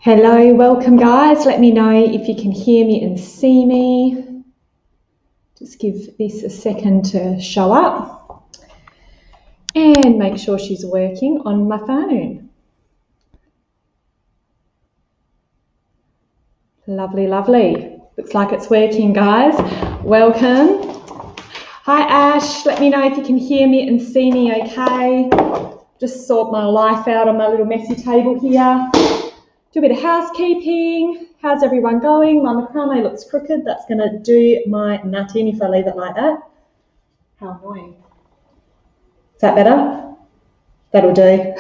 Hello, welcome guys. Let me know if you can hear me and see me. Just give this a second to show up and make sure she's working on my phone. Lovely, lovely. Looks like it's working, guys. Welcome. Hi Ash, let me know if you can hear me and see me okay. Just sort my life out on my little messy table here. Do a bit of housekeeping. How's everyone going? My macrame looks crooked. That's going to do my nut in if I leave it like that. How annoying. Is that better? That'll do.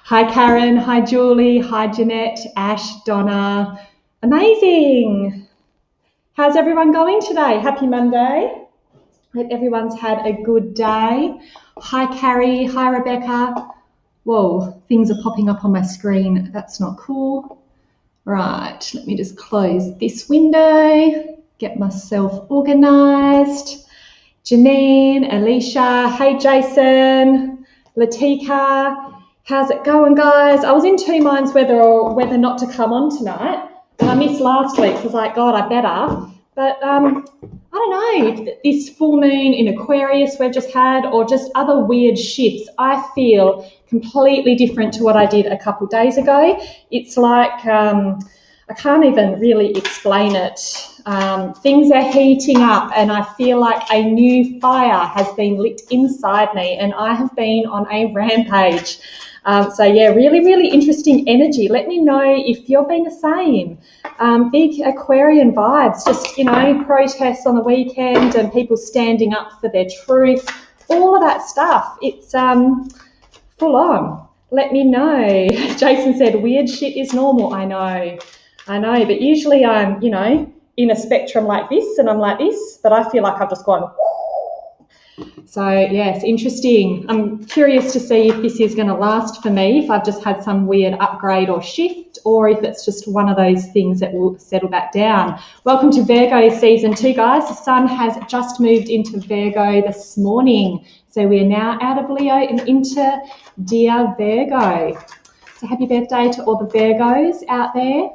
Hi Karen, hi Julie, hi Jeanette, Ash, Donna. Amazing. How's everyone going today? Happy Monday. Hope everyone's had a good day. Hi Carrie, hi Rebecca. Whoa, things are popping up on my screen. That's not cool. Right, let me just close this window, get myself organised. Janine, Alicia, hey Jason, Latika, how's it going guys? I was in two minds whether not to come on tonight. And I missed last week, so I was like, God, I better. But I don't know, this full moon in Aquarius we've just had, or just other weird shifts, I feel completely different to what I did a couple of days ago. It's like, I can't even really explain it. Things are heating up and I feel like a new fire has been lit inside me and I have been on a rampage. So yeah, really, really interesting energy. Let me know if you've been the same. Big Aquarian vibes, just, you know, protests on the weekend and people standing up for their truth, all of that stuff. It's full on. Let me know. Jason said, weird shit is normal. I know, but usually I'm, you know, in a spectrum like this and I'm like this, but I feel like I've just gone. So yes, interesting. I'm curious to see if this is going to last for me, if I've just had some weird upgrade or shift, or if it's just one of those things that will settle back down. Welcome to Virgo season 2, guys. The sun has just moved into Virgo this morning. So we are now out of Leo and into dear Virgo. So happy birthday to all the Virgos out there.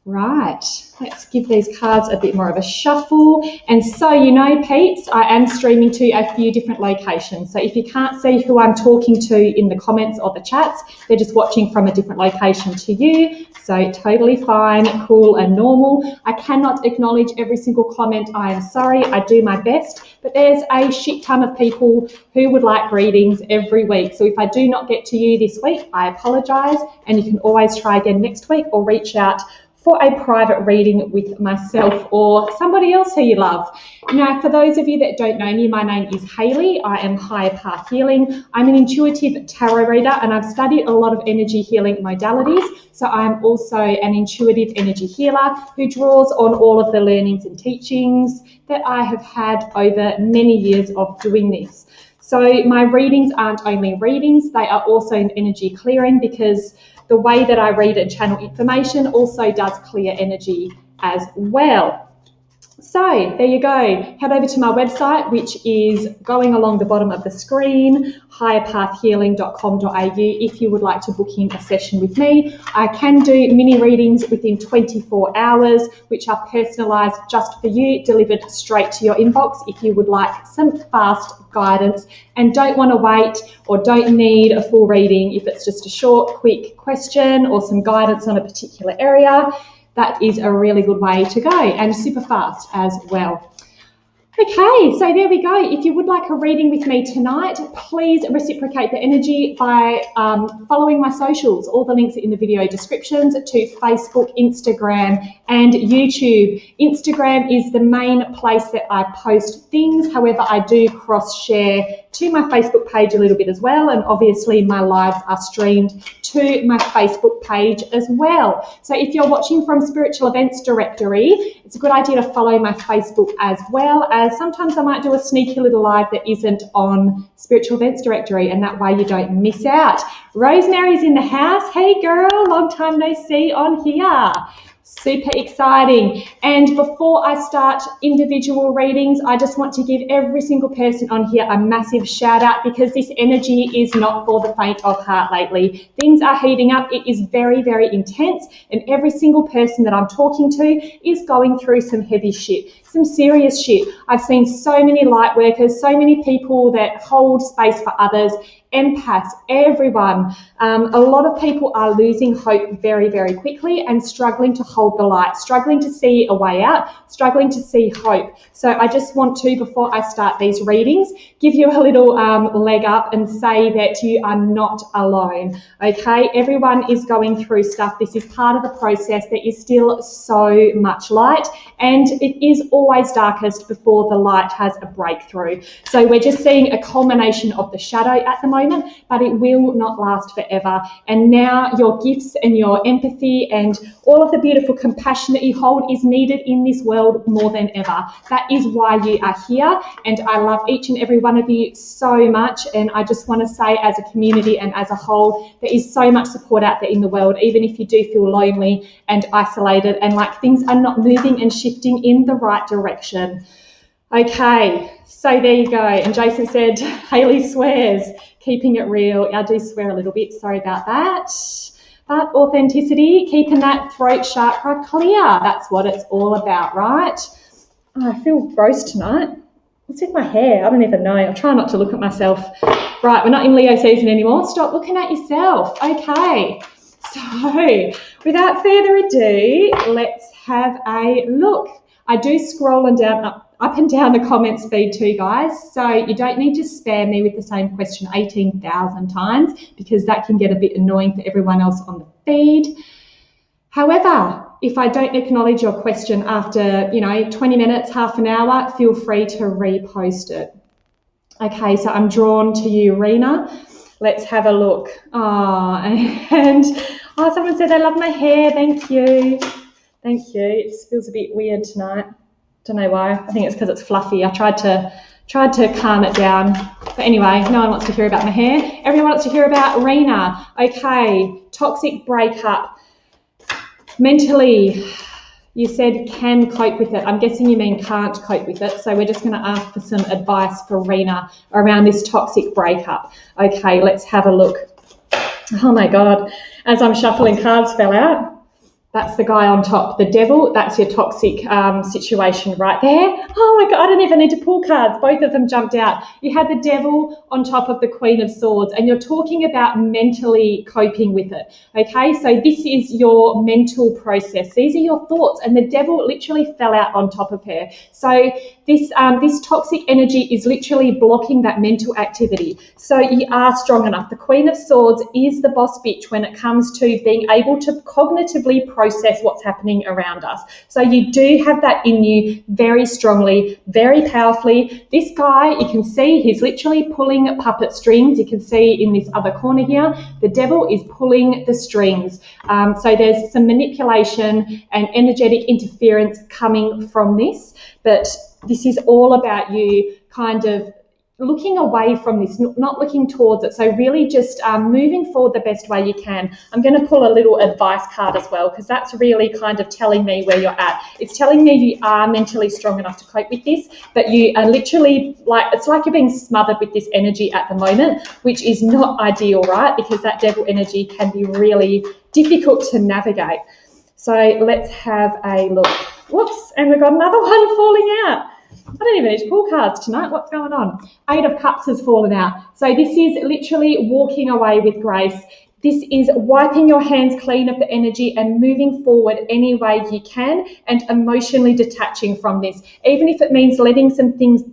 Right, let's give these cards a bit more of a shuffle. And so, you know, peeps, I am streaming to a few different locations. So if you can't see who I'm talking to in the comments or the chats, they're just watching from a different location to you. So totally fine, cool and normal. I cannot acknowledge every single comment. I am sorry, I do my best. But there's a shit ton of people who would like readings every week. So if I do not get to you this week, I apologise. And you can always try again next week or reach out for a private reading with myself or somebody else who you love. Now, for those of you that don't know me, my name is Hayley. I am Higher Path Healing. I'm an intuitive tarot reader and I've studied a lot of energy healing modalities. So I'm also an intuitive energy healer who draws on all of the learnings and teachings that I have had over many years of doing this. So my readings aren't only readings, they are also an energy clearing, because the way that I read and channel information also does clear energy as well. So there you go. Head over to my website, which is going along the bottom of the screen, higherpathhealing.com.au, if you would like to book in a session with me. I can do mini readings within 24 hours, which are personalised just for you, delivered straight to your inbox if you would like some fast guidance and don't want to wait or don't need a full reading. If it's just a short, quick question or some guidance on a particular area, that is a really good way to go, and super fast as well. Okay, so there we go. If you would like a reading with me tonight, please reciprocate the energy by following my socials. All the links are in the video descriptions to Facebook, Instagram, and YouTube. Instagram is the main place that I post things. However, I do cross-share to my Facebook page a little bit as well, and obviously my lives are streamed to my Facebook page as well. So if you're watching from Spiritual Events Directory, it's a good idea to follow my Facebook as well, as sometimes I might do a sneaky little live that isn't on Spiritual Events Directory, and that way you don't miss out. Rosemary's in the house. Hey girl, long time no see on here. Super exciting. And before I start individual readings, I just want to give every single person on here a massive shout out, because this energy is not for the faint of heart lately. Things are heating up. It is very, very intense. And every single person that I'm talking to is going through some heavy shit, some serious shit. I've seen so many light workers, so many people that hold space for others, empaths, everyone. A lot of people are losing hope very, very quickly and struggling to hold the light, struggling to see a way out, struggling to see hope. So I just want to, before I start these readings, give you a little leg up and say that you are not alone, okay? Everyone is going through stuff. This is part of the process. There is still so much light, and it is always darkest before the light has a breakthrough. So we're just seeing a culmination of the shadow at the moment, but it will not last forever. And now your gifts and your empathy and all of the beautiful compassion that you hold is needed in this world more than ever. That is why you are here, and I love each and every one of you so much. And I just want to say, as a community and as a whole, there is so much support out there in the world, even if you do feel lonely and isolated and like things are not moving and shifting in the right direction. Okay, so there you go. And Jason said, Hayley swears, keeping it real. I do swear a little bit, sorry about that. But authenticity, keeping that throat chakra clear, that's what it's all about, right? Oh, I feel gross tonight. What's with my hair? I don't even know. I'll try not to look at myself. Right, we're not in Leo season anymore. Stop looking at yourself. Okay, so without further ado, let's have a look. I do scroll and down up and down the comments feed too, guys, so you don't need to spam me with the same question 18,000 times, because that can get a bit annoying for everyone else on the feed. However, if I don't acknowledge your question after 20 minutes, half an hour, feel free to repost it. Okay, so I'm drawn to you, Rena. Let's have a look. Someone said they love my hair. Thank you. Thank you. It just feels a bit weird tonight. Don't know why. I think it's because it's fluffy. I tried to calm it down. But anyway, no one wants to hear about my hair. Everyone wants to hear about Rena. Okay, toxic breakup. Mentally, you said can cope with it. I'm guessing you mean can't cope with it. So we're just going to ask for some advice for Rena around this toxic breakup. Okay, let's have a look. Oh my God, as I'm shuffling, cards fell out. That's the guy on top, the devil. That's your toxic situation right there. Oh my God, I don't even need to pull cards. Both of them jumped out. You had the devil on top of the Queen of Swords, and you're talking about mentally coping with it. Okay, so this is your mental process. These are your thoughts, and the devil literally fell out on top of her. So this toxic energy is literally blocking that mental activity. So you are strong enough. The Queen of Swords is the boss bitch when it comes to being able to cognitively process what's happening around us. So you do have that in you very strongly, very powerfully. This guy, you can see he's literally pulling puppet strings. You can see in this other corner here, the devil is pulling the strings. So there's some manipulation and energetic interference coming from this, but this is all about you kind of looking away from this, not looking towards it. So really just moving forward the best way you can. I'm going to pull a little advice card as well, because that's really kind of telling me where you're at. It's telling me you are mentally strong enough to cope with this, but you are literally it's like you're being smothered with this energy at the moment, which is not ideal, right? Because that devil energy can be really difficult to navigate. So let's have a look. Whoops, and we've got another one falling out. I don't even need to pull cards tonight. What's going on? 8 of Cups has fallen out. So this is literally walking away with grace. This is wiping your hands clean of the energy and moving forward any way you can and emotionally detaching from this, even if it means letting some things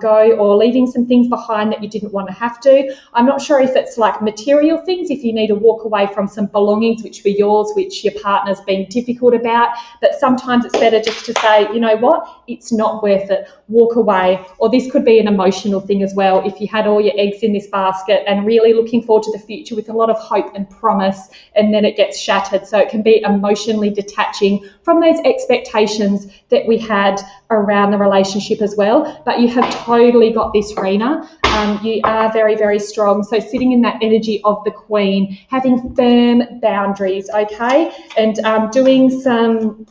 go or leaving some things behind that you didn't want to have to. I'm not sure if it's like material things, if you need to walk away from some belongings which were yours, which your partner's been difficult about, but sometimes it's better just to say, you know what, it's not worth it, walk away. Or this could be an emotional thing as well, if you had all your eggs in this basket and really looking forward to the future with a lot of hope and promise, and then it gets shattered. So it can be emotionally detaching from those expectations that we had around the relationship as well, but you have have totally got this, Rena. You are very, very strong. So sitting in that energy of the Queen, having firm boundaries, okay, and doing some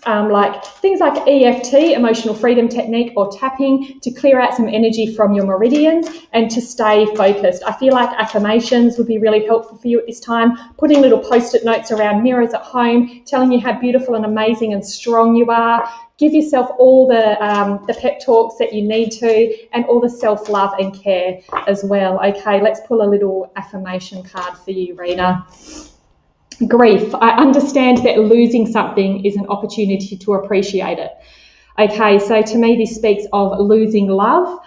like things like EFT, emotional freedom technique, or tapping to clear out some energy from your meridians and to stay focused. I feel like affirmations would be really helpful for you at this time. Putting little post-it notes around mirrors at home, telling you how beautiful and amazing and strong you are. Give yourself all the pep talks that you need to, and all the self-love and care as well. Okay, let's pull a little affirmation card for you, Rena. Grief. I understand that losing something is an opportunity to appreciate it. Okay, so to me this speaks of losing love,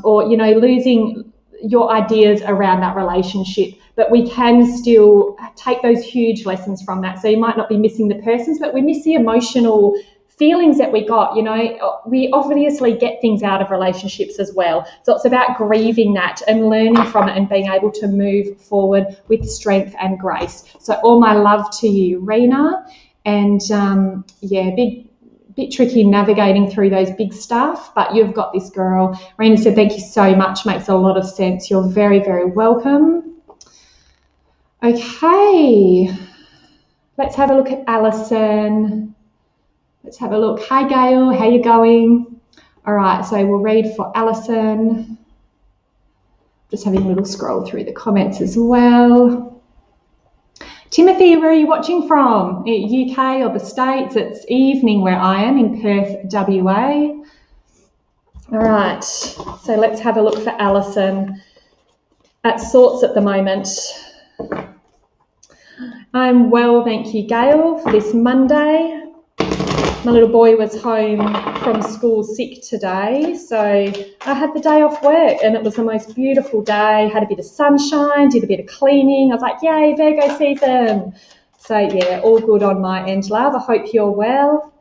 or, you know, losing your ideas around that relationship, but we can still take those huge lessons from that. So you might not be missing the persons, but we miss the emotional feelings that we got. You know, we obviously get things out of relationships as well. So it's about grieving that and learning from it and being able to move forward with strength and grace. So all my love to you, Rena. And yeah, bit tricky navigating through those big stuff, but you've got this, girl. Rena said, thank you so much. Makes a lot of sense. You're very, very welcome. Okay, let's have a look at Alison. Let's have a look. Hi, Gail. How you going? All right, so we'll read for Alison. Just having a little scroll through the comments as well. Timothy, where are you watching from? UK or the States? It's evening where I am in Perth, WA. All right, so let's have a look for Alison. At sorts at the moment. I'm well, thank you, Gail, for this Monday. My little boy was home from school sick today, so I had the day off work and it was the most beautiful day. Had a bit of sunshine, did a bit of cleaning. I was like, yay, Virgo season. So yeah, all good on my end, love. I hope you're well.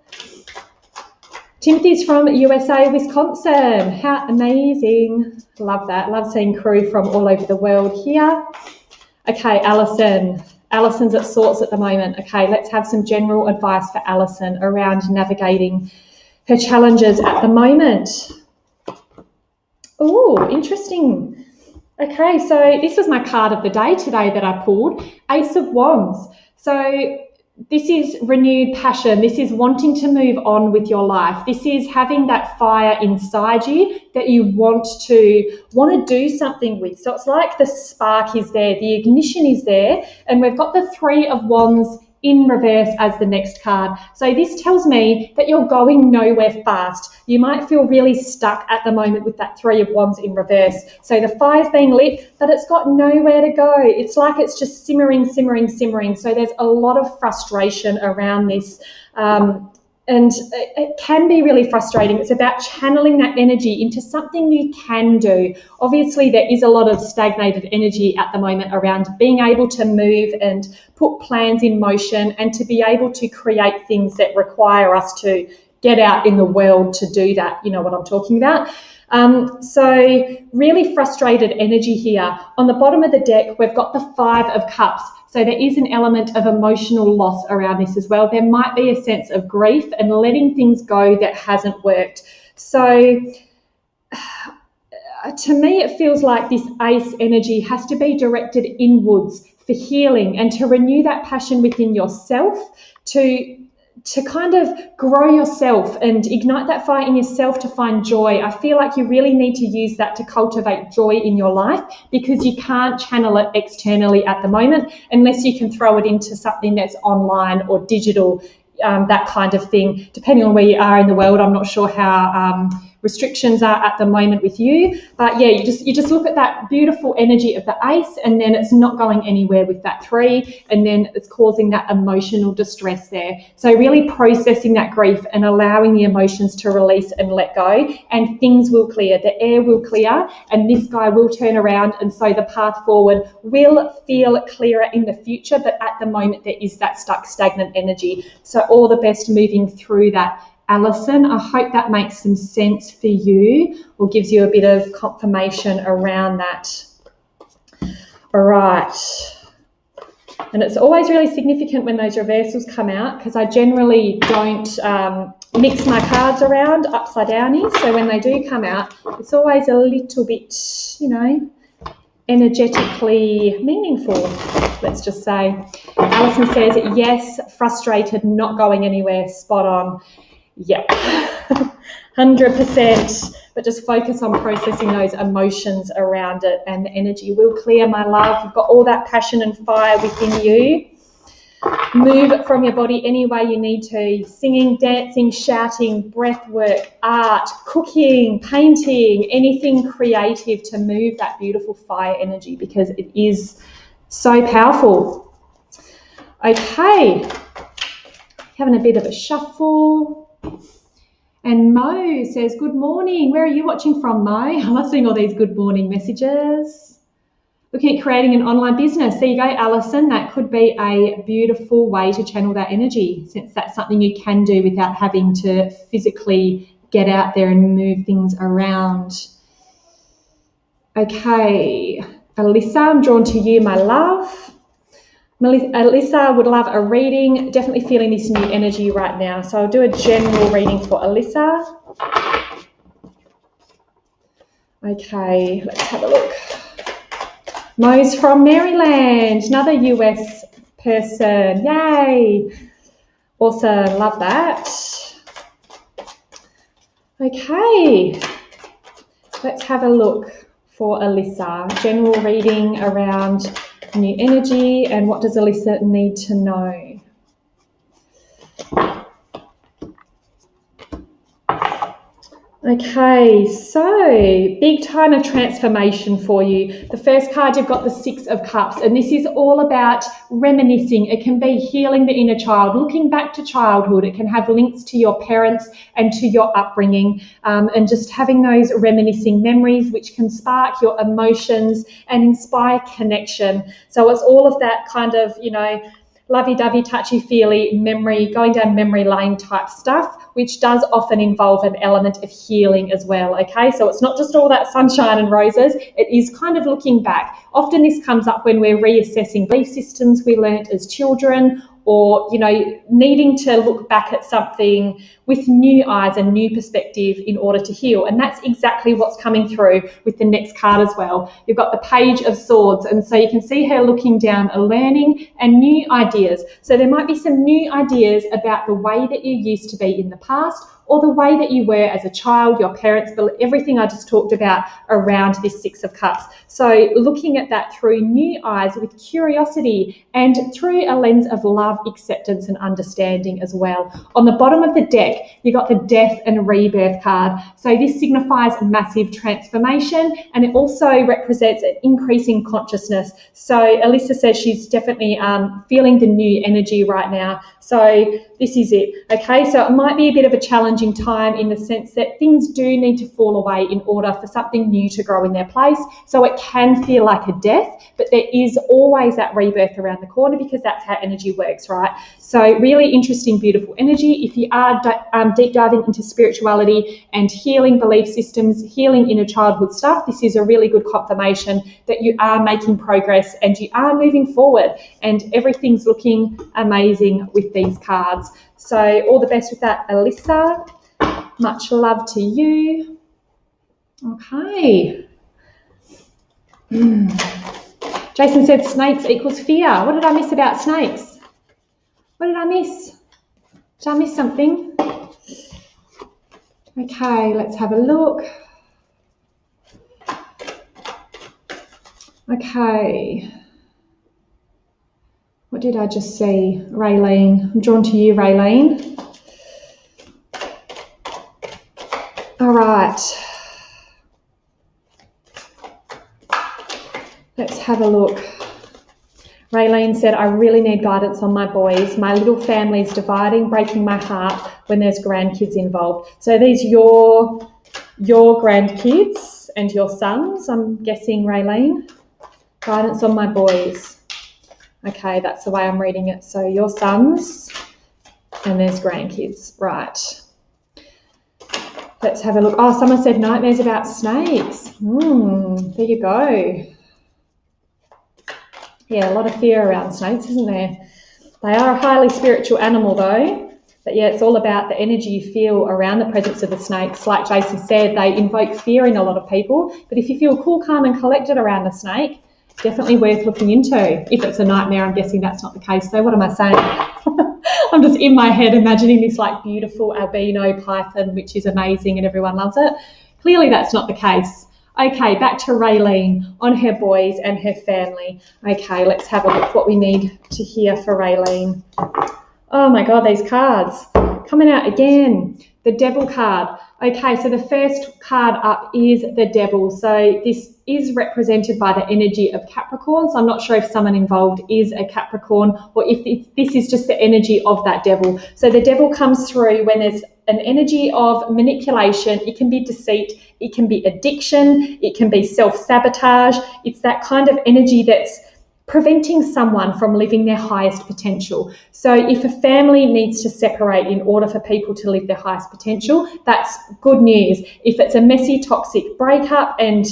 Timothy's from USA, Wisconsin. How amazing. Love that. Love seeing crew from all over the world here. Okay, Alison. Alison's at sorts at the moment. Okay, let's have some general advice for Alison around navigating her challenges at the moment. Oh, interesting. Okay, so this was my card of the day today that I pulled, Ace of Wands. So this is renewed passion. This is wanting to move on with your life. This is having that fire inside you that you want to do something with. So it's like the spark is there, the ignition is there, and we've got the Three of Wands in reverse as the next card. So this tells me that you're going nowhere fast. You might feel really stuck at the moment with that Three of Wands in reverse. So the fire's being lit, but it's got nowhere to go. It's like it's just simmering, simmering, simmering. So there's a lot of frustration around this. And it can be really frustrating. It's about channeling that energy into something you can do. Obviously, there is a lot of stagnated energy at the moment around being able to move and put plans in motion and to be able to create things that require us to get out in the world to do that. You know what I'm talking about. So really frustrated energy here. On the bottom of the deck, we've got the Five of Cups. So there is an element of emotional loss around this as well. There might be a sense of grief and letting things go that hasn't worked. So to me, it feels like this ace energy has to be directed inwards for healing and to renew that passion within yourself, to kind of grow yourself and ignite that fire in yourself to find joy. I feel like you really need to use that to cultivate joy in your life, because you can't channel it externally at the moment unless you can throw it into something that's online or digital, that kind of thing. Depending on where you are in the world, I'm not sure how restrictions are at the moment with you, but yeah, you just look at that beautiful energy of the ace, and then it's not going anywhere with that three, and then it's causing that emotional distress there. So really processing that grief and allowing the emotions to release and let go, and things will clear, the air will clear, and this guy will turn around, and so the path forward will feel clearer in the future, but at the moment there is that stuck, stagnant energy. So all the best moving through that, Alison. I hope that makes some sense for you or gives you a bit of confirmation around that. All right. And it's always really significant when those reversals come out, because I generally don't mix my cards around upside downy. So when they do come out, it's always a little bit, you know, energetically meaningful, let's just say. Alison says, yes, frustrated, not going anywhere, spot on. Yep, 100%. But just focus on processing those emotions around it, and the energy will clear, my love. You've got all that passion and fire within you. Move from your body any way you need to. Singing, dancing, shouting, breath work, art, cooking, painting, anything creative to move that beautiful fire energy, because it is so powerful. Okay, having a bit of a shuffle. And Mo says, good morning. Where are you watching from, Mo? I love seeing all these good morning messages. Looking at creating an online business. There you go, Alison. That could be a beautiful way to channel that energy, since that's something you can do without having to physically get out there and move things around. Okay, Alyssa, I'm drawn to you, my love. Alyssa would love a reading. Definitely feeling this new energy right now. So I'll do a general reading for Alyssa. Okay, let's have a look. Mo's from Maryland, another US person. Yay. Awesome, love that. Okay, let's have a look for Alyssa. General reading around new energy, and what does Alyssa need to know? Okay, so big time of transformation for you. The first card, you've got the Six of Cups, and this is all about reminiscing. It can be healing the inner child, looking back to childhood. It can have links to your parents and to your upbringing, and just having those reminiscing memories, which can spark your emotions and inspire connection. So it's all of that kind of, you know, lovey-dovey, touchy-feely memory, going down memory lane type stuff, which does often involve an element of healing as well, okay? So it's not just all that sunshine and roses, it is kind of looking back. Often this comes up when we're reassessing belief systems we learnt as children, or, you know, needing to look back at something with new eyes and new perspective in order to heal. And that's exactly what's coming through with the next card as well. You've got the Page of Swords, and so you can see her looking down, learning and new ideas. So there might be some new ideas about the way that you used to be in the past, or the way that you were as a child, your parents, everything I just talked about around this Six of Cups. So looking at that through new eyes with curiosity and through a lens of love, acceptance and understanding as well. On the bottom of the deck, you got the Death and Rebirth card. So this signifies massive transformation, and it also represents an increasing consciousness. So Alyssa says she's definitely feeling the new energy right now. So this is it, okay? So it might be a bit of a challenging time in the sense that things do need to fall away in order for something new to grow in their place. So it can feel like a death, but there is always that rebirth around the corner, because that's how energy works, right? So really interesting, beautiful energy. If you are deep diving into spirituality and healing belief systems, healing inner childhood stuff, this is a really good confirmation that you are making progress and you are moving forward, and everything's looking amazing with these cards. So all the best with that, Alyssa. Much love to you. Okay. Jason said snakes equals fear. What did I miss about snakes? What did I miss? Did I miss something? Okay, let's have a look. Okay. What did I just see? Rayleen. I'm drawn to you, Rayleen. All right. Let's have a look. Raylene said, I really need guidance on my boys. My little family's dividing, breaking my heart when there's grandkids involved. So these your grandkids and your sons, I'm guessing, Raylene. Guidance on my boys. Okay, that's the way I'm reading it. So your sons and there's grandkids. Right. Let's have a look. Oh, someone said nightmares about snakes. There you go. Yeah, a lot of fear around snakes, isn't there? They are a highly spiritual animal though. But yeah, it's all about the energy you feel around the presence of the snakes. Like Jason said, they invoke fear in a lot of people. But if you feel cool, calm and collected around a snake, definitely worth looking into. If it's a nightmare, I'm guessing that's not the case. So what am I saying? I'm just in my head imagining this like beautiful albino python, which is amazing and everyone loves it. Clearly that's not the case. Okay, back to Rayleen on her boys and her family. Okay, let's have a look what we need to hear for Rayleen. Oh my God, these cards coming out again. The Devil card. Okay, so the first card up is the Devil. So this is represented by the energy of Capricorn. So I'm not sure if someone involved is a Capricorn or if this is just the energy of that Devil. So the Devil comes through when there's an energy of manipulation. It can be deceit, it can be addiction, it can be self-sabotage. It's that kind of energy that's preventing someone from living their highest potential. So if a family needs to separate in order for people to live their highest potential, that's good news. If it's a messy, toxic breakup and,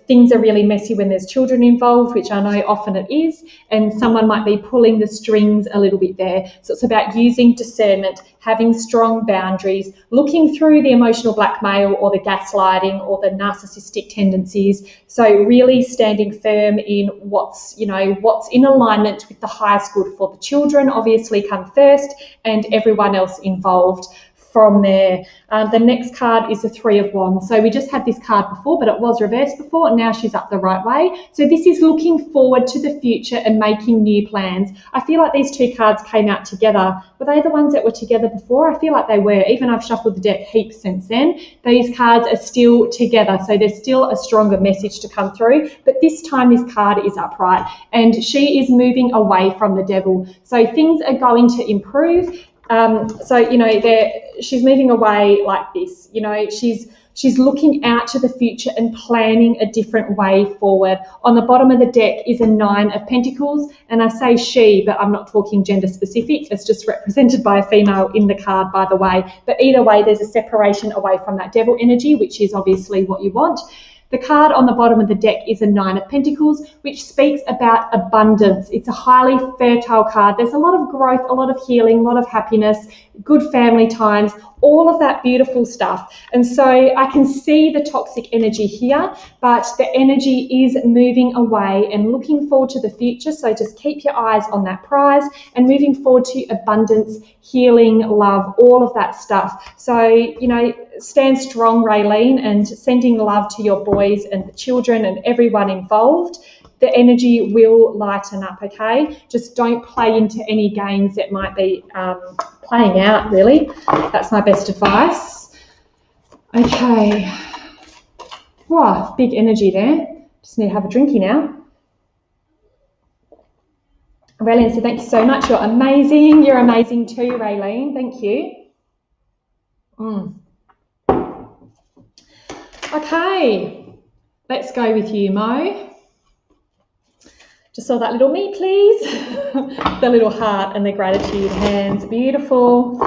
things are really messy when there's children involved, which I know often it is, and someone might be pulling the strings a little bit there. So it's about using discernment, having strong boundaries, looking through the emotional blackmail or the gaslighting or the narcissistic tendencies. So really standing firm in what's in alignment with the highest good for the children, obviously come first, and everyone else involved from there. The next card is the Three of Wands. So we just had this card before, but it was reversed before, and now she's up the right way. So this is looking forward to the future and making new plans. I feel like these two cards came out together. Were they the ones that were together before? I feel like they were. Even I've shuffled the deck heaps since then. These cards are still together, so there's still a stronger message to come through. But this time this card is upright, and she is moving away from the Devil. So things are going to improve. She's moving away like this. She's looking out to the future and planning a different way forward. On the bottom of the deck is a Nine of Pentacles, and I say she, but I'm not talking gender specific. It's just represented by a female in the card, by the way. But either way, there's a separation away from that Devil energy, which is obviously what you want. The card on the bottom of the deck is a Nine of Pentacles, which speaks about abundance. It's a highly fertile card. There's a lot of growth, a lot of healing, a lot of happiness, good family times, all of that beautiful stuff. And so I can see the toxic energy here, but the energy is moving away and looking forward to the future. So just keep your eyes on that prize and moving forward to abundance, healing, love, all of that stuff. So, stand strong, Rayleen, and sending love to your boys and the children and everyone involved. The energy will lighten up, okay? Just don't play into any games that might be playing out, really. That's my best advice. Okay. Wow, big energy there. Just need to have a drinky now. Rayleen said, thank you so much. You're amazing. You're amazing too, Rayleen. Thank you. Okay, let's go with you, Mo. Just saw that little me, please. The little heart and the gratitude hands. Beautiful.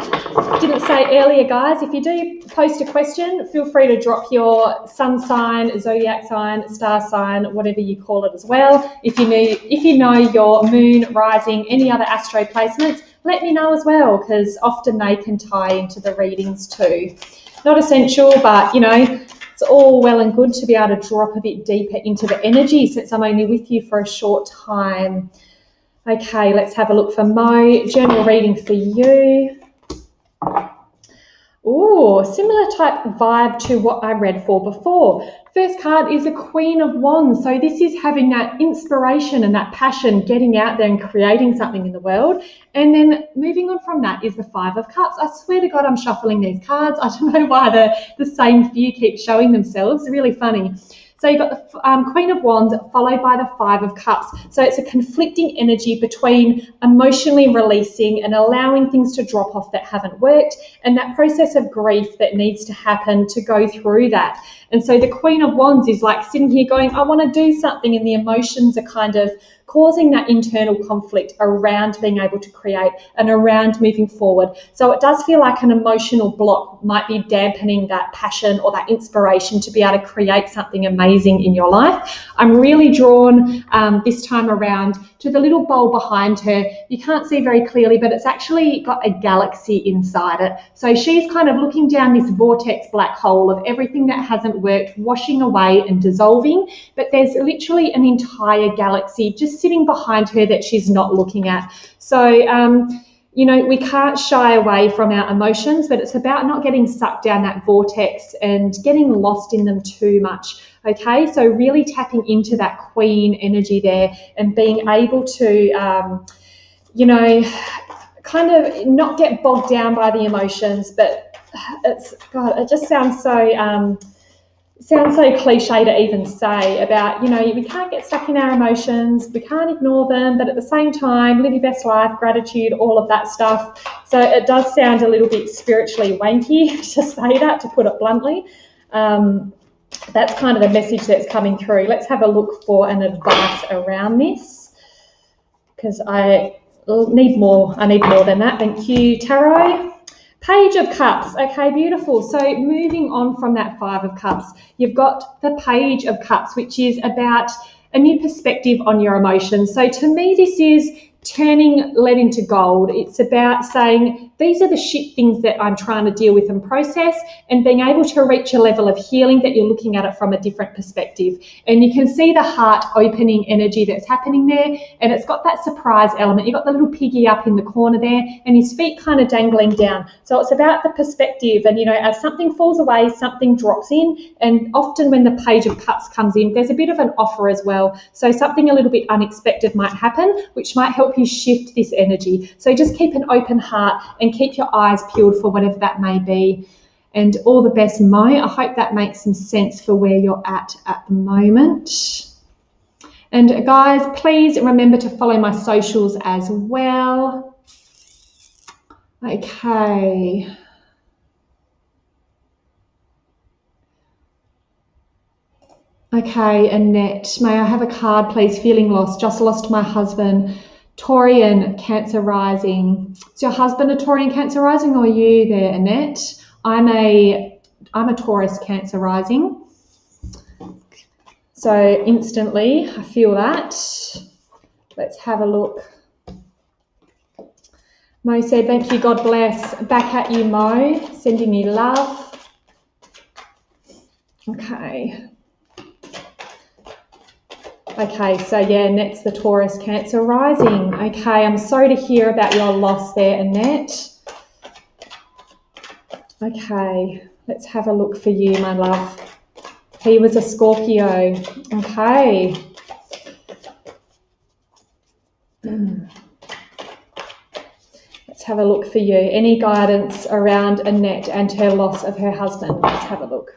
Didn't say earlier, guys, if you do post a question, feel free to drop your sun sign, zodiac sign, star sign, whatever you call it as well. If you know your moon, rising, any other astro placements, let me know as well, because often they can tie into the readings too. Not essential, but, it's all well and good to be able to drop a bit deeper into the energy since I'm only with you for a short time. Okay, let's have a look for Mo. General reading for you. Ooh, similar type vibe to what I read for before. First card is a Queen of Wands. So this is having that inspiration and that passion, getting out there and creating something in the world. And then moving on from that is the Five of Cups. I swear to God, I'm shuffling these cards. I don't know why the same few keep showing themselves. Really funny. So you've got the Queen of Wands followed by the Five of Cups. So it's a conflicting energy between emotionally releasing and allowing things to drop off that haven't worked, and that process of grief that needs to happen to go through that. And so the Queen of Wands is like sitting here going, I want to do something, and the emotions are kind of causing that internal conflict around being able to create and around moving forward. So it does feel like an emotional block might be dampening that passion or that inspiration to be able to create something amazing in your life. I'm really drawn this time around to the little bowl behind her. You can't see very clearly, but it's actually got a galaxy inside it. So she's kind of looking down this vortex black hole of everything that hasn't worked, washing away and dissolving. But there's literally an entire galaxy just sitting behind her that she's not looking at. So, you know, we can't shy away from our emotions, but it's about not getting sucked down that vortex and getting lost in them too much. Okay, so really tapping into that queen energy there and being able to, you know, kind of not get bogged down by the emotions. But it's, God, it just sounds so cliche to even say about, you know, we can't get stuck in our emotions, we can't ignore them, but at the same time, live your best life, gratitude, all of that stuff. So it does sound a little bit spiritually wanky to say that, to put it bluntly. That's kind of the message that's coming through. Let's have a look for an advice around this, because I need more than that. Thank you, Tarot. Page of Cups. Okay, beautiful. So moving on from that Five of Cups, you've got the Page of Cups, which is about a new perspective on your emotions. So to me, this is turning lead into gold. It's about saying, these are the shit things that I'm trying to deal with and process, and being able to reach a level of healing that you're looking at it from a different perspective. And you can see the heart opening energy that's happening there, and it's got that surprise element. You've got the little piggy up in the corner there, and his feet kind of dangling down. So it's about the perspective, and, you know, as something falls away, something drops in, and often when the Page of Cups comes in, there's a bit of an offer as well. So something a little bit unexpected might happen, which might help you shift this energy. So just keep an open heart and keep your eyes peeled for whatever that may be. And all the best, Mo. I hope that makes some sense for where you're at the moment. And guys, please remember to follow my socials as well. Okay. Okay, Annette, may I have a card, please? Feeling lost, just lost my husband. Taurian, Cancer rising. Is your husband a Taurian, Cancer rising, or are you there, Annette? I'm a Taurus, Cancer rising. So instantly I feel that. Let's have a look. Mo said, thank you, God bless. Back at you, Mo. Sending you love. Okay. Okay, so yeah, Annette's the Taurus, Cancer rising. Okay, I'm sorry to hear about your loss there, Annette. Okay, let's have a look for you, my love. He was a Scorpio. Okay. Let's have a look for you. Any guidance around Annette and her loss of her husband? Let's have a look.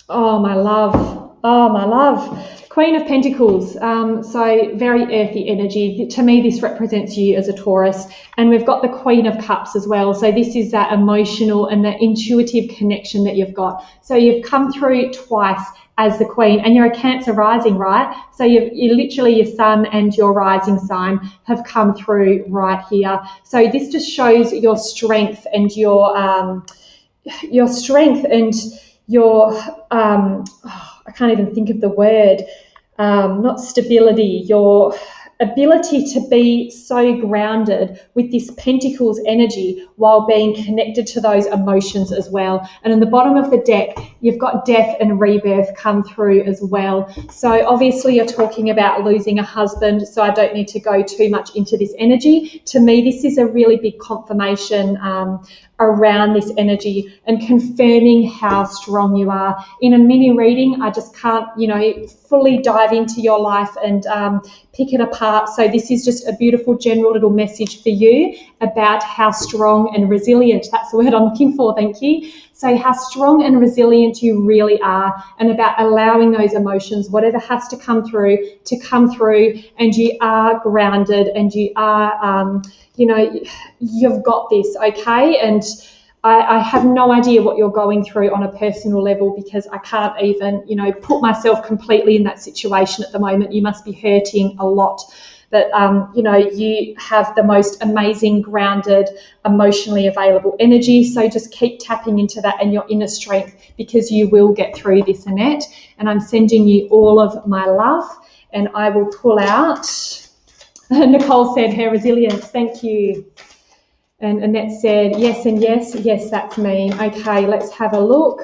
Oh, my love. Oh, my love. Queen of Pentacles. So very earthy energy. To me, this represents you as a Taurus. And we've got the Queen of Cups as well. So this is that emotional and that intuitive connection that you've got. So you've come through twice as the Queen, and you're a Cancer rising, right? So you literally, your sun and your rising sign have come through right here. So this just shows your strength and your I can't even think of the word, not stability, your ability to be so grounded with this Pentacles energy while being connected to those emotions as well. And in the bottom of the deck, you've got death and rebirth come through as well. So obviously you're talking about losing a husband, so I don't need to go too much into this energy. To me, this is a really big confirmation around this energy and confirming how strong you are. In a mini reading, I just can't, fully dive into your life and pick it apart. So this is just a beautiful general little message for you about how strong and resilient, that's the word I'm looking for, thank you. So how strong and resilient you really are, and about allowing those emotions, whatever has to come through, and you are grounded and you are, you've got this, okay? And I have no idea what you're going through on a personal level, because I can't even, you know, put myself completely in that situation at the moment. You must be hurting a lot. But, you know, you have the most amazing, grounded, emotionally available energy. So just keep tapping into that and your inner strength, because you will get through this, Annette. And I'm sending you all of my love, and I will pull out. Nicole said her resilience. Thank you. And Annette said, yes and yes. Yes, that's me. Okay, let's have a look.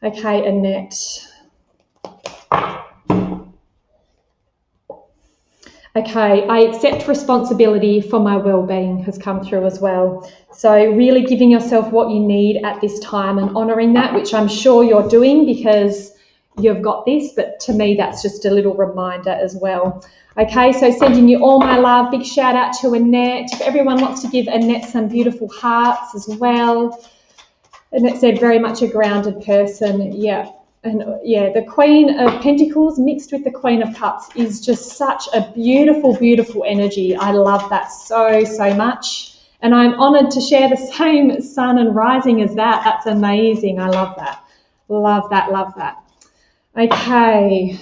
Okay, Annette. Okay, I accept responsibility for my well-being has come through as well. So really giving yourself what you need at this time and honouring that, which I'm sure you're doing because you've got this, but to me that's just a little reminder as well. Okay, so sending you all my love. Big shout out to Annette. If everyone wants to give Annette some beautiful hearts as well. Annette said very much a grounded person. Yeah. And yeah, the Queen of Pentacles mixed with the Queen of Cups is just such a beautiful, beautiful energy. I love that so, so much. And I'm honoured to share the same sun and rising as that. That's amazing. I love that. Love that, love that. Okay.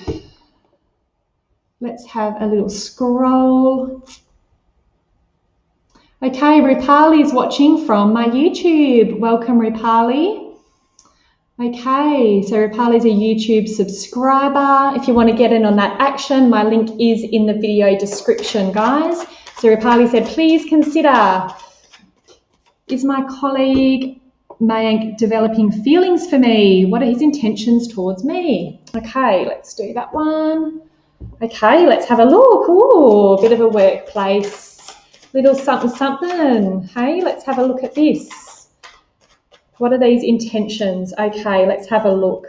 Let's have a little scroll. Okay, Ripali is watching from my YouTube. Welcome, Ripali. Okay, so Ripali is a YouTube subscriber. If you want to get in on that action, my link is in the video description, guys. So Ripali said, please consider, is my colleague Mayank developing feelings for me? What are his intentions towards me? Okay, let's do that one. Okay, let's have a look. Ooh, a bit of a workplace, little something, something. Hey, let's have a look at this. What are these intentions? Okay, let's have a look.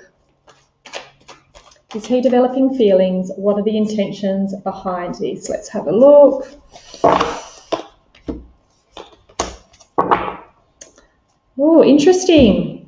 Is he developing feelings? What are the intentions behind this? Let's have a look. Oh, interesting.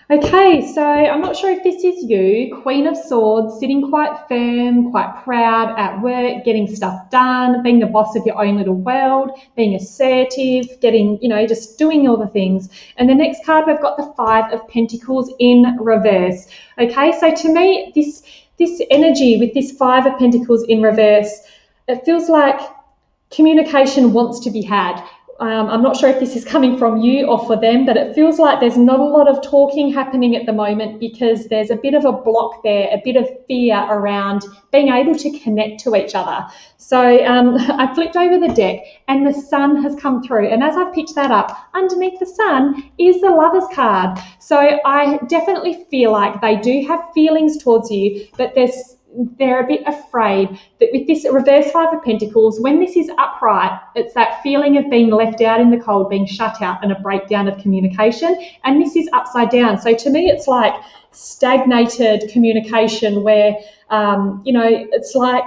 Okay, so I'm not sure if this is you, Queen of Swords, sitting quite firm, quite proud at work, getting stuff done, being the boss of your own little world, being assertive, getting, you know, just doing all the things. And the next card, we've got the Five of Pentacles in reverse. Okay, so to me, this energy with this Five of Pentacles in reverse, it feels like communication wants to be had. I'm not sure if this is coming from you or for them, but it feels like there's not a lot of talking happening at the moment because there's a bit of a block there, a bit of fear around being able to connect to each other. So I flipped over the deck and the Sun has come through. And as I've picked that up, underneath the Sun is the Lover's card. So I definitely feel like they do have feelings towards you, but they're a bit afraid that with this reverse Five of Pentacles, when this is upright, it's that feeling of being left out in the cold, being shut out, and a breakdown of communication. And this is upside down. So to me, it's like stagnated communication where, you know, it's like,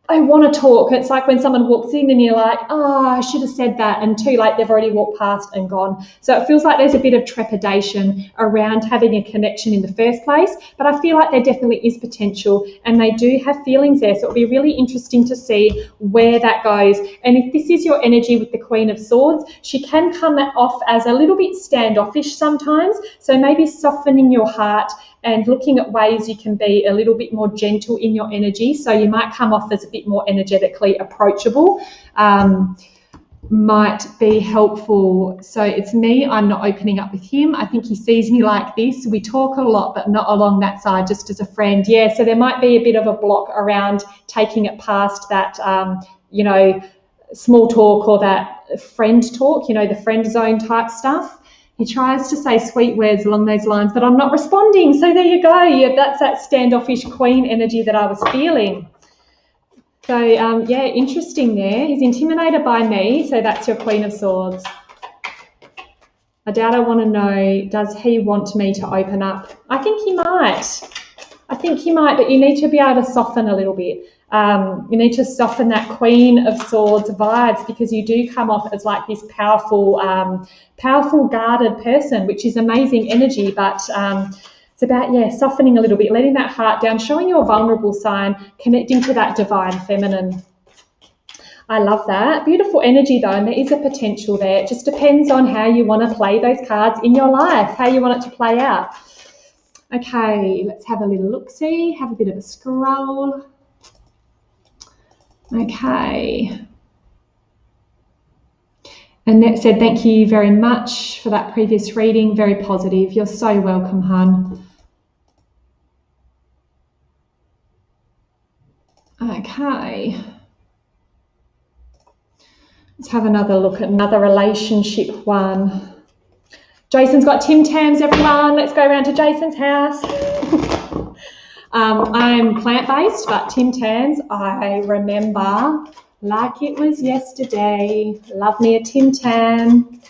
I want to talk. It's like when someone walks in and you're like, oh, I should have said that, and too late, they've already walked past and gone. So it feels like there's a bit of trepidation around having a connection in the first place, but I feel like there definitely is potential and they do have feelings there. So it'll be really interesting to see where that goes. And if this is your energy with the Queen of Swords, she can come off as a little bit standoffish sometimes. So maybe softening your heart and looking at ways you can be a little bit more gentle in your energy. So you might come off as a bit more energetically approachable, might be helpful. So it's me, I'm not opening up with him. I think he sees me like this. We talk a lot, but not along that side, just as a friend. Yeah, so there might be a bit of a block around taking it past that, you know, small talk or that friend talk, you know, the friend zone type stuff. He tries to say sweet words along those lines, but I'm not responding. So there you go. Yeah, that's that standoffish queen energy that I was feeling. So, yeah, interesting there. He's intimidated by me, so that's your Queen of Swords. I doubt I want to know, does he want me to open up? I think he might. I think he might, but you need to be able to soften a little bit. You need to soften that Queen of Swords vibes because you do come off as like this powerful, powerful guarded person, which is amazing energy, but it's about, yeah, softening a little bit, letting that heart down, showing your vulnerable side, connecting to that divine feminine. I love that. Beautiful energy though, and there is a potential there. It just depends on how you want to play those cards in your life, how you want it to play out. Okay, let's have a little look-see, have a bit of a scroll. Okay. Annette said, thank you very much for that previous reading. Very positive. You're so welcome, hun. Okay. Let's have another look at another relationship one. Jason's got Tim Tams, everyone. Let's go around to Jason's house. I'm plant-based, but Tim Tams, I remember like it was yesterday. Love me a Tim Tam.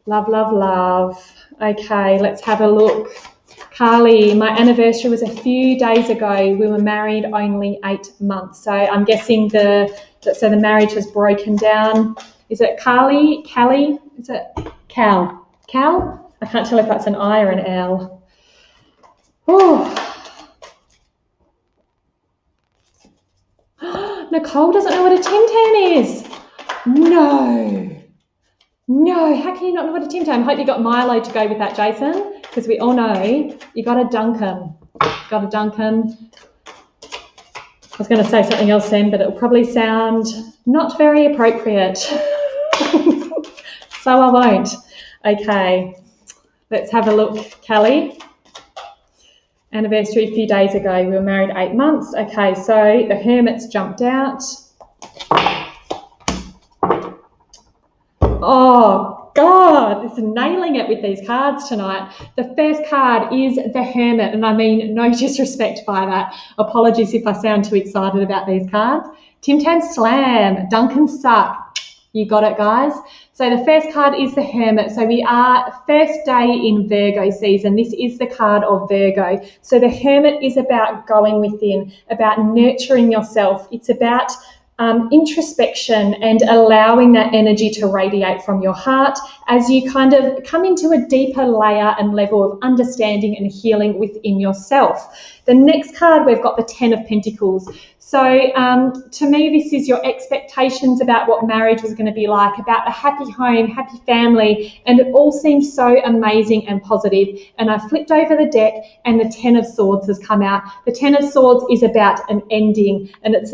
Love, love, love. Okay, let's have a look. Carly, my anniversary was a few days ago. We were married only 8 months. So I'm guessing the marriage has broken down. Is it Carly? Callie? Is it Cal? Cal? I can't tell if that's an I or an L. Oh. Nicole doesn't know what a Tim Tam is. No, how can you not know what a Tim Tam? I hope you got Milo to go with that, Jason, because we all know you got to dunk 'em. Got to dunk 'em. I was going to say something else then, but it'll probably sound not very appropriate. So I won't. Okay, let's have a look, Callie. Anniversary a few days ago. We were married 8 months. Okay, so the Hermit's jumped out. Oh, God, it's nailing it with these cards tonight. The first card is the Hermit, and I mean no disrespect by that. Apologies if I sound too excited about these cards. Tim Tam Slam, Duncan Suck. You got it, guys. So the first card is the Hermit. So we are first day in Virgo season. This is the card of Virgo. So the Hermit is about going within, about nurturing yourself. It's about introspection and allowing that energy to radiate from your heart as you kind of come into a deeper layer and level of understanding and healing within yourself. The next card, we've got the Ten of Pentacles. So to me, this is your expectations about what marriage was going to be like, about a happy home, happy family, and it all seems so amazing and positive. And I flipped over the deck and the Ten of Swords has come out. The Ten of Swords is about an ending, and it's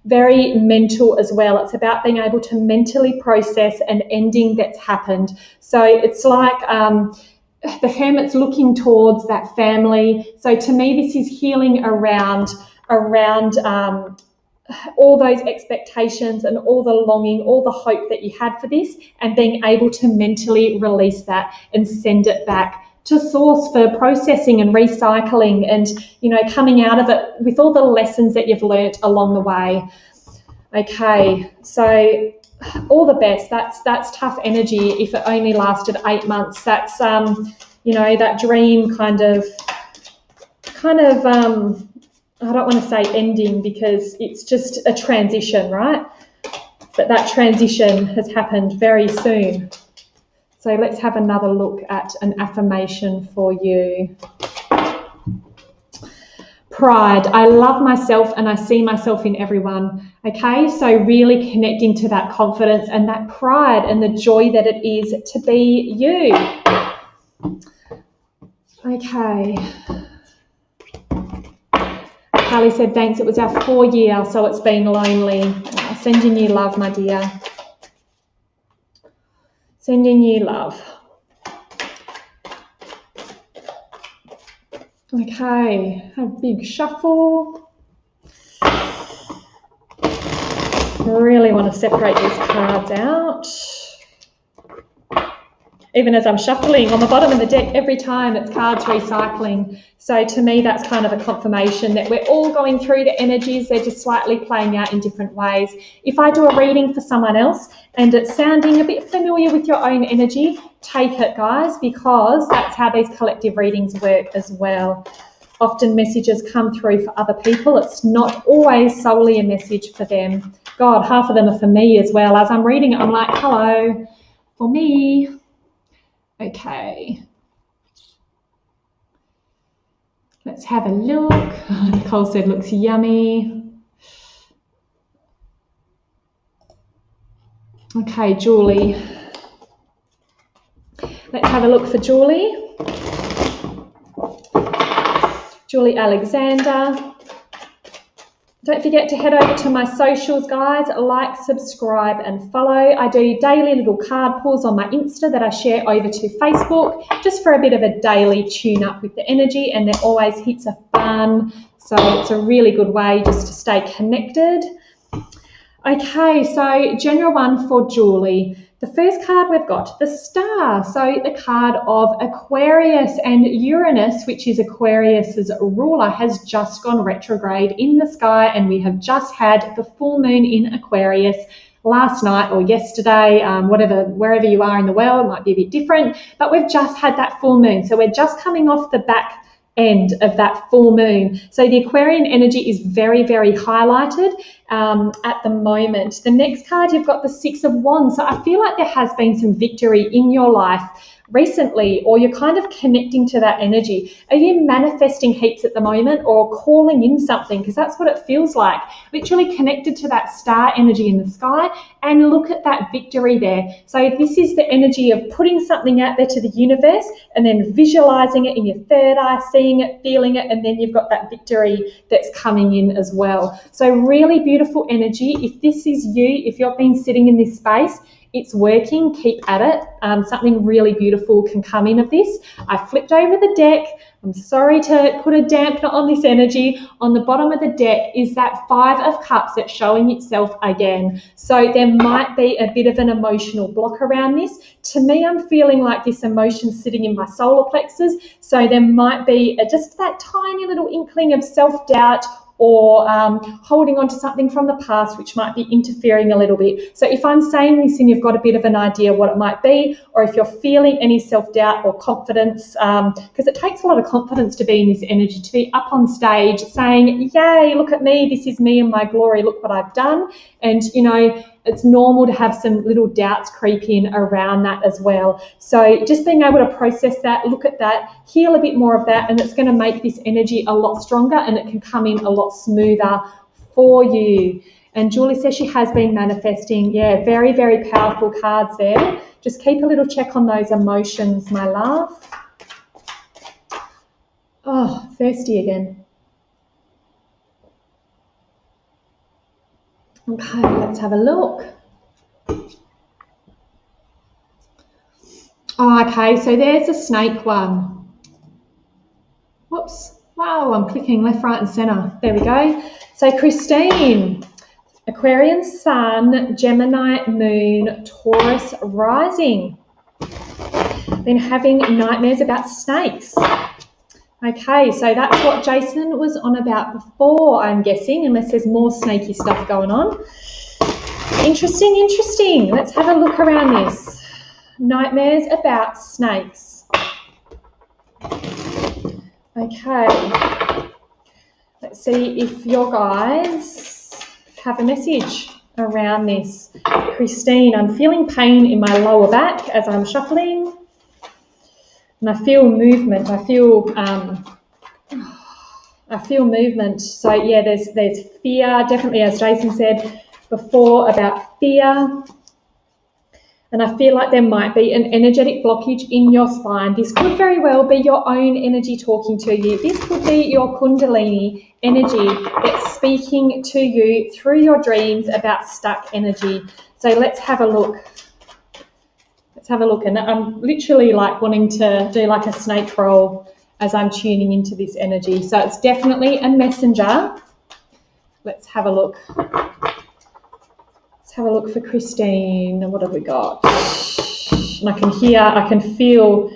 very mental as well. It's about being able to mentally process an ending that's happened. So it's like the Hermit's looking towards that family. So to me, this is healing around all those expectations and all the longing, all the hope that you had for this, and being able to mentally release that and send it back to source for processing and recycling and, you know, coming out of it with all the lessons that you've learnt along the way. Okay, so all the best. That's tough energy if it only lasted 8 months. That's, you know, that dream kind of I don't want to say ending because it's just a transition, right? But that transition has happened very soon. So let's have another look at an affirmation for you. Pride. I love myself and I see myself in everyone. Okay, so really connecting to that confidence and that pride and the joy that it is to be you. Okay. Carly said, thanks, it was our 4th year, so it's been lonely. Sending you love, my dear. Sending you love. Okay, a big shuffle. I really want to separate these cards out. Even as I'm shuffling on the bottom of the deck, every time it's cards recycling. So to me, that's kind of a confirmation that we're all going through the energies. They're just slightly playing out in different ways. If I do a reading for someone else and it's sounding a bit familiar with your own energy, take it, guys, because that's how these collective readings work as well. Often messages come through for other people. It's not always solely a message for them. God, half of them are for me as well. As I'm reading it, I'm like, hello, for me. Okay, let's have a look. Nicole said looks yummy. Okay, Julie. Let's have a look for Julie. Julie Alexander. Don't forget to head over to my socials, guys. Like, subscribe and follow. I do daily little card pulls on my Insta that I share over to Facebook just for a bit of a daily tune up with the energy, and they're always heaps of fun. So it's a really good way just to stay connected. Okay, so general one for Julie. The first card we've got, the Star. So the card of Aquarius, and Uranus, which is Aquarius's ruler, has just gone retrograde in the sky, and we have just had the full moon in Aquarius last night or yesterday, wherever you are in the world, it might be a bit different, but we've just had that full moon. So we're just coming off the back end of that full moon. So the Aquarian energy is very, very highlighted at the moment. The next card, you've got the Six of Wands. So I feel like there has been some victory in your life recently, or you're kind of connecting to that energy. Are you manifesting heaps at the moment, or calling in something? Because that's what it feels like. Literally connected to that star energy in the sky, and look at that victory there. So this is the energy of putting something out there to the universe and then visualizing it in your third eye, seeing it, feeling it, and then you've got that victory that's coming in as well. So really beautiful energy. If this is you, if you've been sitting in this space, it's working, keep at it. Something really beautiful can come in of this. I flipped over the deck. I'm sorry to put a dampener on this energy. On the bottom of the deck is that Five of Cups that's showing itself again. So there might be a bit of an emotional block around this. To me, I'm feeling like this emotion sitting in my solar plexus. So there might be just that tiny little inkling of self-doubt, or holding on to something from the past which might be interfering a little bit. So if I'm saying this and you've got a bit of an idea what it might be, or if you're feeling any self-doubt or confidence, because it takes a lot of confidence to be in this energy, to be up on stage saying, yay, look at me, this is me and my glory, look what I've done. And, you know, it's normal to have some little doubts creep in around that as well. So just being able to process that, look at that, heal a bit more of that, and it's going to make this energy a lot stronger, and it can come in a lot smoother for you. And Julie says she has been manifesting. Yeah, very, very powerful cards there. Just keep a little check on those emotions, my love. Oh, thirsty again. Okay, let's have a look. Oh, okay, so there's a snake one. Whoops. Wow, I'm clicking left, right and centre. There we go. So Christine, Aquarian Sun, Gemini Moon, Taurus Rising. Been having nightmares about snakes. Okay, so that's what Jason was on about before, I'm guessing, unless there's more snaky stuff going on. Interesting, interesting. Let's have a look around this. Nightmares about snakes. Okay. Let's see if your guys have a message around this. Christine, I'm feeling pain in my lower back as I'm shuffling. And I feel movement. I feel movement. So yeah, there's fear, definitely, as Jason said before, about fear. And I feel like there might be an energetic blockage in your spine. This could very well be your own energy talking to you. This could be your Kundalini energy that's speaking to you through your dreams about stuck energy. So let's have a look. Let's have a look. And I'm literally like wanting to do like a snake roll as I'm tuning into this energy. So it's definitely a messenger. Let's have a look. Let's have a look for Christine. And what have we got? And I can hear, I can feel,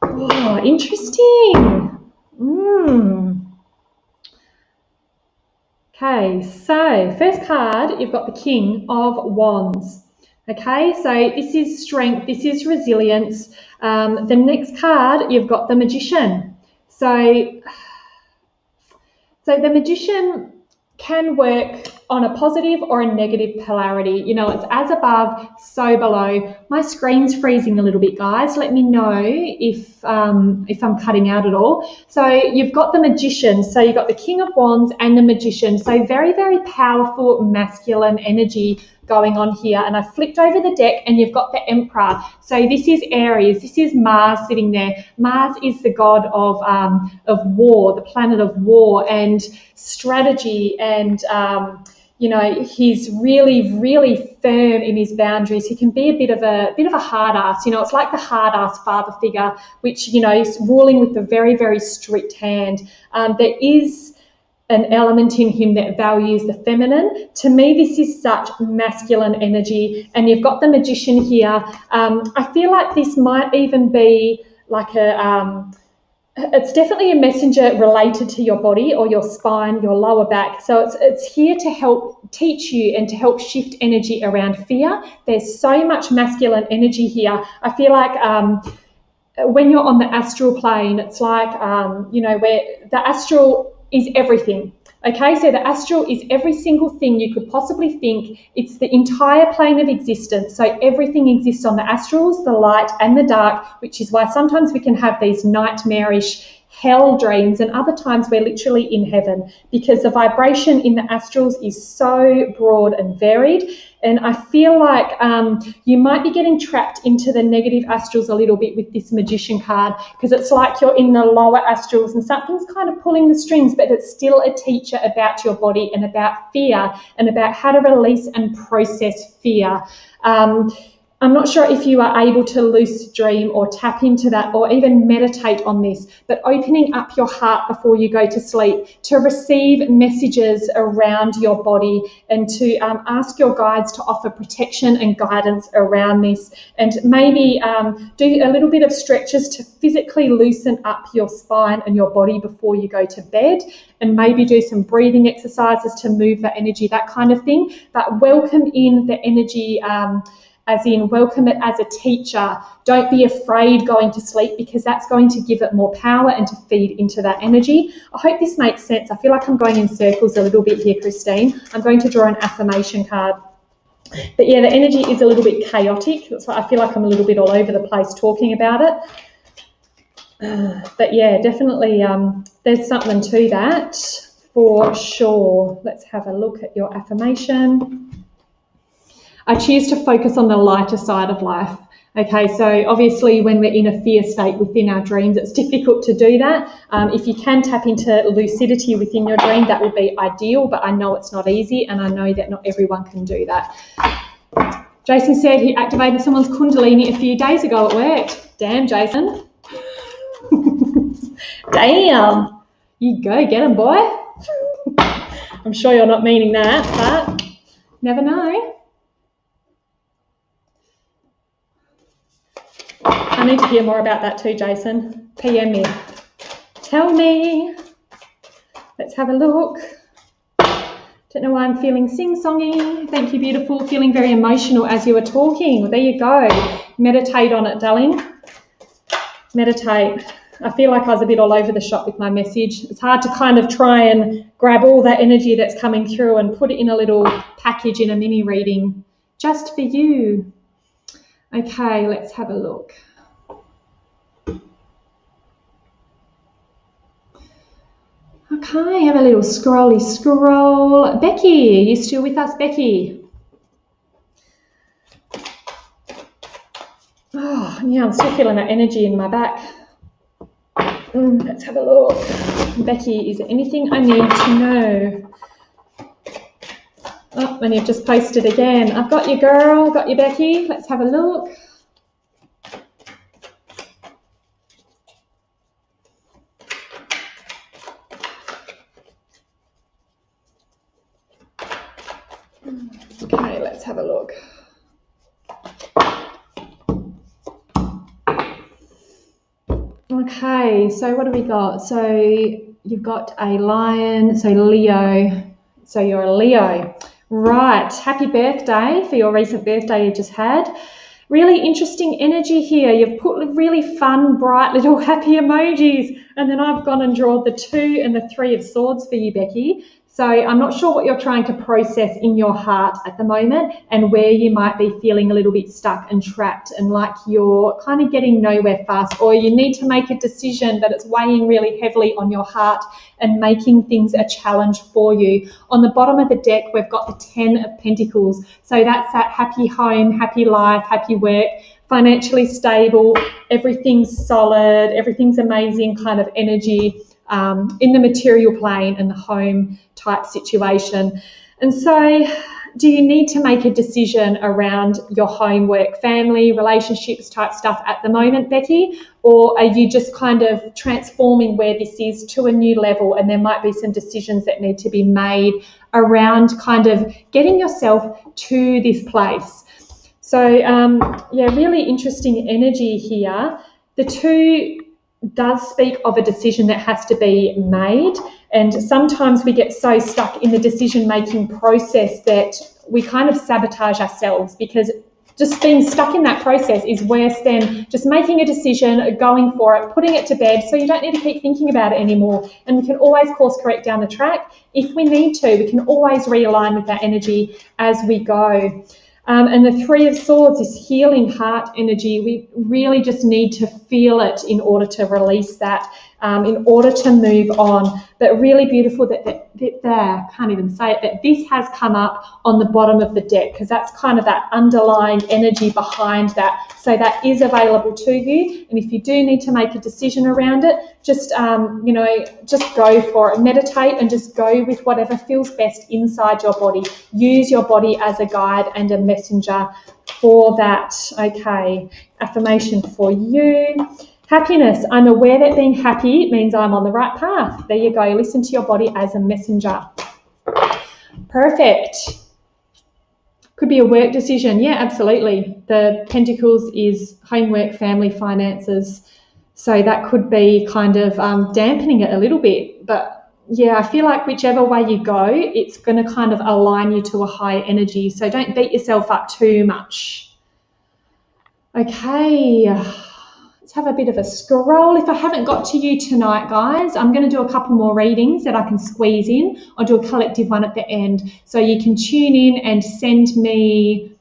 oh, interesting. Okay, so first card, you've got the King of Wands. Okay, so this is strength, this is resilience. The next card, you've got the Magician. So the Magician can work on a positive or a negative polarity. You know, it's as above, so below. My screen's freezing a little bit, guys. Let me know if I'm cutting out at all. So you've got the Magician. So you've got the King of Wands and the Magician. So very, very powerful masculine energy going on here. And I flipped over the deck and you've got the Emperor. So this is Aries. This is Mars sitting there. Mars is the god of war, the planet of war and strategy, and you know, he's really, really firm in his boundaries. He can be a bit of a hard ass. You know, it's like the hard ass father figure, which, you know, is ruling with a very, very strict hand. There is an element in him that values the feminine. To me, this is such masculine energy. And you've got the Magician here. I feel like this might even be like it's definitely a messenger related to your body or your spine, your lower back. So it's here to help teach you and to help shift energy around fear. There's so much masculine energy here. I feel like when you're on the astral plane, it's like, you know, where the astral is everything. Okay, so the astral is every single thing you could possibly think. It's the entire plane of existence. So everything exists on the astrals, the light and the dark, which is why sometimes we can have these nightmarish hell dreams, and other times we're literally in heaven, because the vibration in the astrals is so broad and varied. And I feel like you might be getting trapped into the negative astrals a little bit with this Magician card, because it's like you're in the lower astrals and something's kind of pulling the strings, but it's still a teacher about your body and about fear and about how to release and process fear. I'm not sure if you are able to lucid dream or tap into that or even meditate on this, but opening up your heart before you go to sleep to receive messages around your body and to ask your guides to offer protection and guidance around this, and maybe do a little bit of stretches to physically loosen up your spine and your body before you go to bed, and maybe do some breathing exercises to move that energy, that kind of thing. But welcome in the energy, as in welcome it as a teacher. Don't be afraid going to sleep, because that's going to give it more power and to feed into that energy. I hope this makes sense. I feel like I'm going in circles a little bit here, Christine. I'm going to draw an affirmation card. But yeah, the energy is a little bit chaotic. That's why I feel like I'm a little bit all over the place talking about it. But yeah, definitely there's something to that for sure. Let's have a look at your affirmation. I choose to focus on the lighter side of life. Okay, so obviously when we're in a fear state within our dreams, it's difficult to do that. If you can tap into lucidity within your dream, that would be ideal, but I know it's not easy, and I know that not everyone can do that. Jason said he activated someone's Kundalini a few days ago. It worked. Damn, Jason. Damn. You go, get him, boy. I'm sure you're not meaning that, but never know. I need to hear more about that too, Jason. PM me. Tell me. Let's have a look. Don't know why I'm feeling sing-songy. Thank you, beautiful. Feeling very emotional as you were talking. Well, there you go. Meditate on it, darling. Meditate. I feel like I was a bit all over the shop with my message. It's hard to kind of try and grab all that energy that's coming through and put it in a little package in a mini reading just for you. Okay, let's have a look. Okay, have a little scrolly scroll. Becky, are you still with us, Becky? Oh, yeah, I'm still feeling that energy in my back. Let's have a look. Becky, is there anything I need to know? Oh, and you've just posted again. I've got you, girl. Got you, Becky. Let's have a look. Okay, let's have a look. Okay, so what have we got? So you've got a lion, so Leo. So you're a Leo. Right, happy birthday for your recent birthday you just had. Really interesting energy here. You've put really fun, bright little happy emojis, and then I've gone and drawn the 2 and the 3 of swords for you, Becky. So I'm not sure what you're trying to process in your heart at the moment and where you might be feeling a little bit stuck and trapped and like you're kind of getting nowhere fast, or you need to make a decision that it's weighing really heavily on your heart and making things a challenge for you. On the bottom of the deck, we've got the 10 of Pentacles. So that's that happy home, happy life, happy work, financially stable, everything's solid, everything's amazing kind of energy in the material plane and the home type situation. And so do you need to make a decision around your homework, family, relationships type stuff at the moment, Becky? Or are you just kind of transforming where this is to a new level, and there might be some decisions that need to be made around kind of getting yourself to this place? So, yeah, really interesting energy here. The 2 does speak of a decision that has to be made, and sometimes we get so stuck in the decision-making process that we kind of sabotage ourselves, because just being stuck in that process is worse than just making a decision, going for it, putting it to bed, so you don't need to keep thinking about it anymore. And we can always course correct down the track if we need to. We can always realign with that energy as we go. And the 3 of Swords is healing heart energy. We really just need to feel it in order to release that, in order to move on. But really beautiful that there, can't even say it, that this has come up on the bottom of the deck, because that's kind of that underlying energy behind that. So that is available to you. And if you do need to make a decision around it, just, just go for it. Meditate and just go with whatever feels best inside your body. Use your body as a guide and a messenger for that. Okay, affirmation for you. Happiness. I'm aware that being happy means I'm on the right path. There you go. Listen to your body as a messenger. Perfect. Could be a work decision. Yeah, absolutely. The Pentacles is homework, family, finances. So that could be kind of dampening it a little bit. But yeah, I feel like whichever way you go, it's going to kind of align you to a higher energy. So don't beat yourself up too much. Okay. Let's have a bit of a scroll. If I haven't got to you tonight, guys, I'm going to do a couple more readings that I can squeeze in. I'll do a collective one at the end. So you can tune in and send me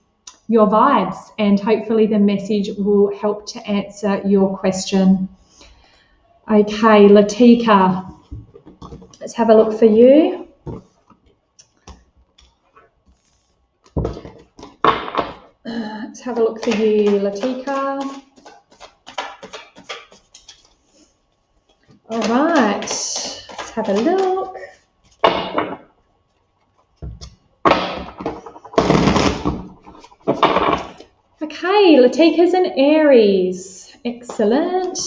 your vibes, and hopefully the message will help to answer your question. Okay, Latika, let's have a look for you. Let's have a look for you, Latika. All right, let's have a look. Okay, Latika's an Aries. Excellent.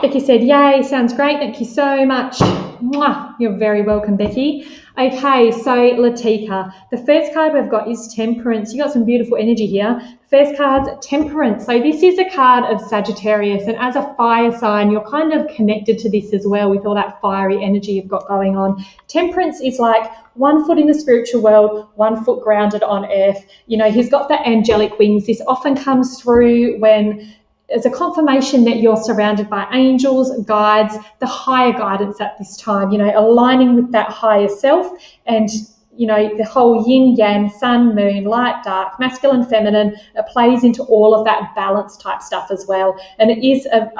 Becky said, yay, sounds great. Thank you so much. Mwah. You're very welcome, Becky. Okay, so Latika, the first card we've got is Temperance. You got some beautiful energy here. First card's Temperance. So this is a card of Sagittarius, and as a fire sign, you're kind of connected to this as well with all that fiery energy you've got going on. Temperance is like 1 foot in the spiritual world, 1 foot grounded on earth. You know, he's got the angelic wings. This often comes through when it's a confirmation that you're surrounded by angels, guides, the higher guidance at this time, you know, aligning with that higher self, and, you know, the whole yin yang, sun, moon, light, dark, masculine, feminine, it plays into all of that balance type stuff as well. And it is a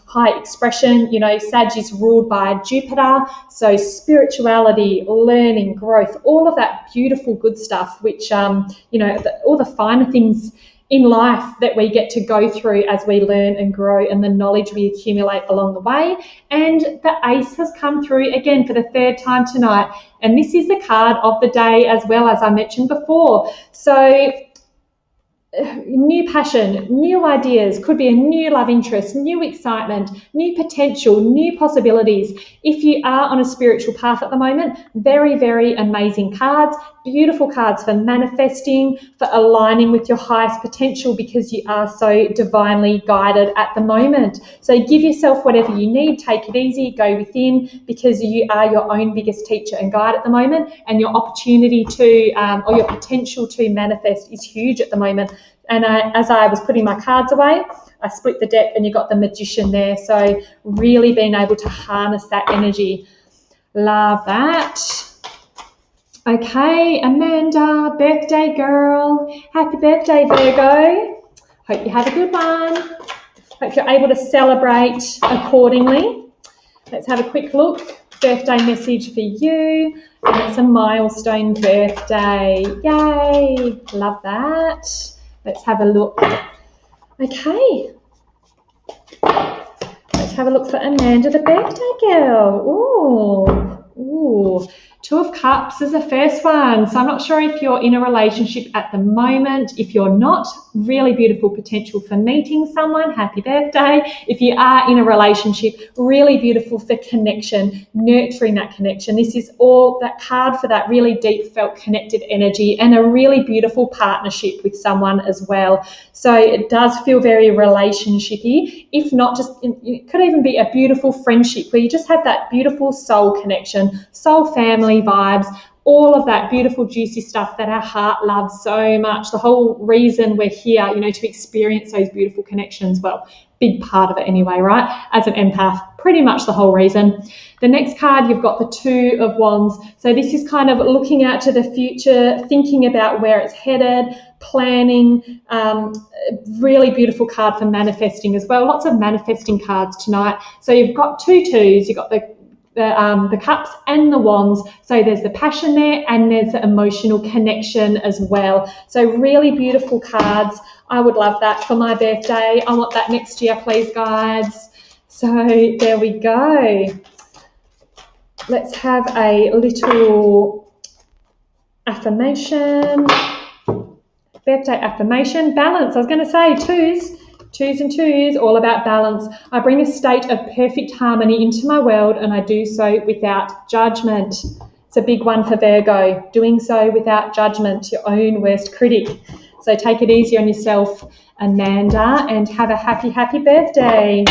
high expression. You know, Sag is ruled by Jupiter, so spirituality, learning, growth, all of that beautiful good stuff, which, you know, all the finer things in life that we get to go through as we learn and grow, and the knowledge we accumulate along the way. And the Ace has come through again for the 3rd time tonight, and this is the card of the day as well, as I mentioned before. So new passion, new ideas, could be a new love interest, new excitement, new potential, new possibilities. If you are on a spiritual path at the moment, very, very amazing cards, beautiful cards for manifesting, for aligning with your highest potential, because you are so divinely guided at the moment. So give yourself whatever you need, take it easy, go within, because you are your own biggest teacher and guide at the moment, and your opportunity to, or your potential to manifest is huge at the moment. And as I was putting my cards away, I split the deck and you got the Magician there. So really being able to harness that energy. Love that. Okay, Amanda, birthday girl. Happy birthday, Virgo. Hope you have a good one. Hope you're able to celebrate accordingly. Let's have a quick look. Birthday message for you. And it's a milestone birthday. Yay. Love that. Let's have a look. Okay. Let's have a look for Amanda, the birthday girl. Ooh. Two of Cups is the first one. So I'm not sure if you're in a relationship at the moment. If you're not, really beautiful potential for meeting someone. Happy birthday. If you are in a relationship, really beautiful for connection, nurturing that connection. This is all that card for that really deep felt connected energy and a really beautiful partnership with someone as well. So it does feel very relationshipy. If not, just it could even be a beautiful friendship where you just have that beautiful soul connection, soul family vibes, all of that beautiful juicy stuff that our heart loves so much. The whole reason we're here, to experience those beautiful connections. Well, big part of it anyway, right? As an empath, pretty much the whole reason. The next card, you've got the Two of Wands. So this is kind of looking out to the future, thinking about where it's headed, planning. Really beautiful card for manifesting as well. Lots of manifesting cards tonight. So you've got two twos, you've got the Cups and the Wands. So there's the passion there and there's the emotional connection as well. So really beautiful cards. I would love that for my birthday. I want that next year, please, guys. So there we go. Let's have a little affirmation. Birthday affirmation. Balance. I was going to say twos. Twos and twos, all about balance. I bring a state of perfect harmony into my world and I do so without judgment. It's a big one for Virgo, doing so without judgment, your own worst critic. So take it easy on yourself, Amanda, and have a happy, happy birthday.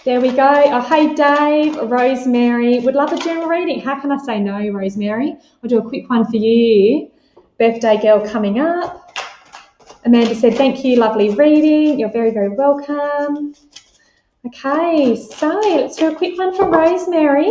There we go. Oh, hey, Dave, Rosemary. Would love a general reading. How can I say no, Rosemary? I'll do a quick one for you. Birthday girl coming up. Amanda said, thank you, lovely reading. You're very, very welcome. Okay, so let's do a quick one for Rosemary.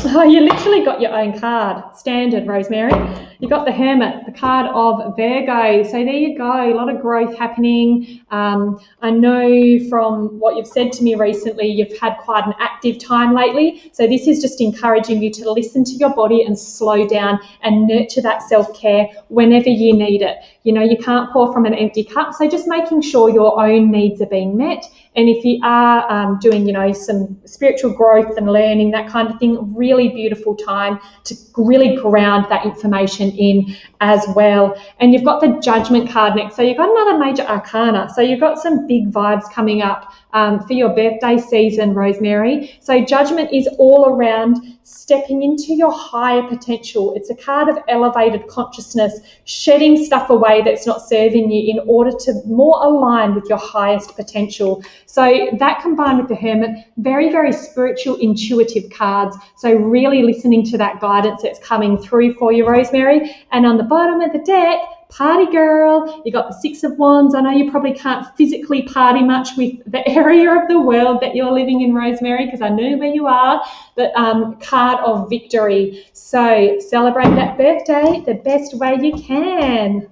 Oh, you literally got your own card. Standard, Rosemary. You got the Hermit, the card of Virgo. So there you go, a lot of growth happening. I know from what you've said to me recently, you've had quite an active time lately. So this is just encouraging you to listen to your body and slow down and nurture that self-care whenever you need it. You can't pour from an empty cup. So just making sure your own needs are being met. And if you are doing, some spiritual growth and learning, that kind of thing, really beautiful time to really ground that information in as well. And you've got the Judgment card next. So you've got another major arcana. So you've got some big vibes coming up for your birthday season, Rosemary. So Judgment is all around stepping into your higher potential. It's a card of elevated consciousness, shedding stuff away that's not serving you in order to more align with your highest potential. So that combined with the Hermit, very, very spiritual, intuitive cards. So really listening to that guidance that's coming through for you, Rosemary. And on the bottom of the deck, party girl, you got the Six of Wands. I know you probably can't physically party much with the area of the world that you're living in, Rosemary, because I know where you are, but card of victory. So celebrate that birthday the best way you can.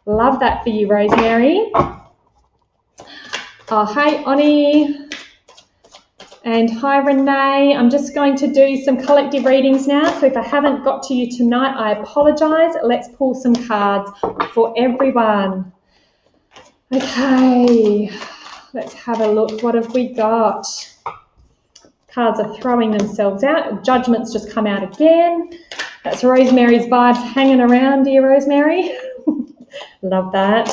Love that for you, Rosemary. Oh, hey, Oni. And hi, Renee. I'm just going to do some collective readings now. So if I haven't got to you tonight, I apologise. Let's pull some cards for everyone. Okay, let's have a look. What have we got? Cards are throwing themselves out. Judgment's just come out again. That's Rosemary's vibes hanging around, dear Rosemary. Love that.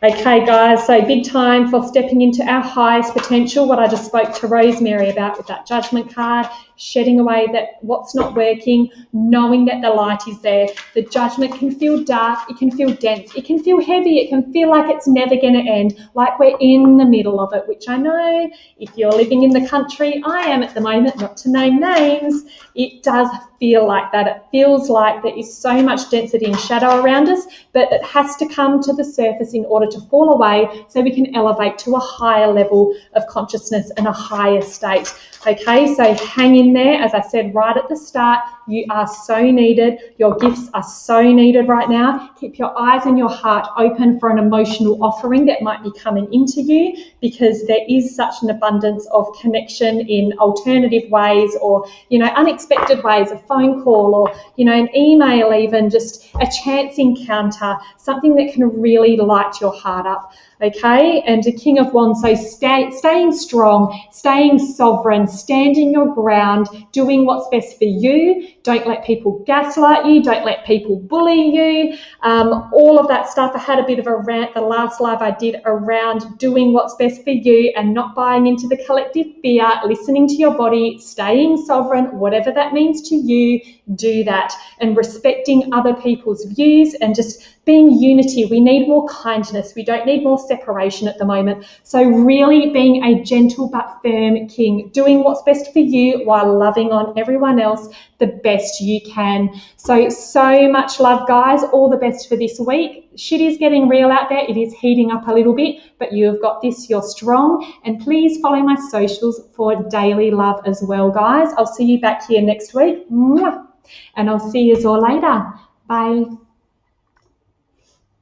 Okay, guys, so big time for stepping into our highest potential, what I just spoke to Rosemary about with that Judgment card. shedding away that what's not working, knowing that the light is there. The judgment can feel dark, it can feel dense, it can feel heavy, it can feel like it's never going to end, like we're in the middle of it, which I know if you're living in the country, I am at the moment, not to name names, it does feel like that. It feels like there is so much density and shadow around us, but it has to come to the surface in order to fall away so we can elevate to a higher level of consciousness and a higher state. Okay, so hang in there. As I said right at the start, you are so needed. Your gifts are so needed right now. Keep your eyes and your heart open for an emotional offering that might be coming into you, because there is such an abundance of connection in alternative ways, or, you know, unexpected ways, a phone call, or, you know, an email, even just a chance encounter, something that can really light your heart up. Okay, and a King of Wands, so staying strong, staying sovereign, standing your ground, doing what's best for you. Don't let people gaslight you, don't let people bully you, all of that stuff. I had a bit of a rant the last live I did around doing what's best for you and not buying into the collective fear, listening to your body, staying sovereign, whatever that means to you, do that, and respecting other people's views and just being unity. We need more kindness. We don't need more separation at the moment. So really being a gentle but firm king, doing what's best for you while loving on everyone else the best you can. So much love, guys. All the best for this week. Shit is getting real out there. It is heating up a little bit, but you have got this. You're strong. And please follow my socials for daily love as well, guys. I'll see you back here next week. And I'll see you all later. Bye.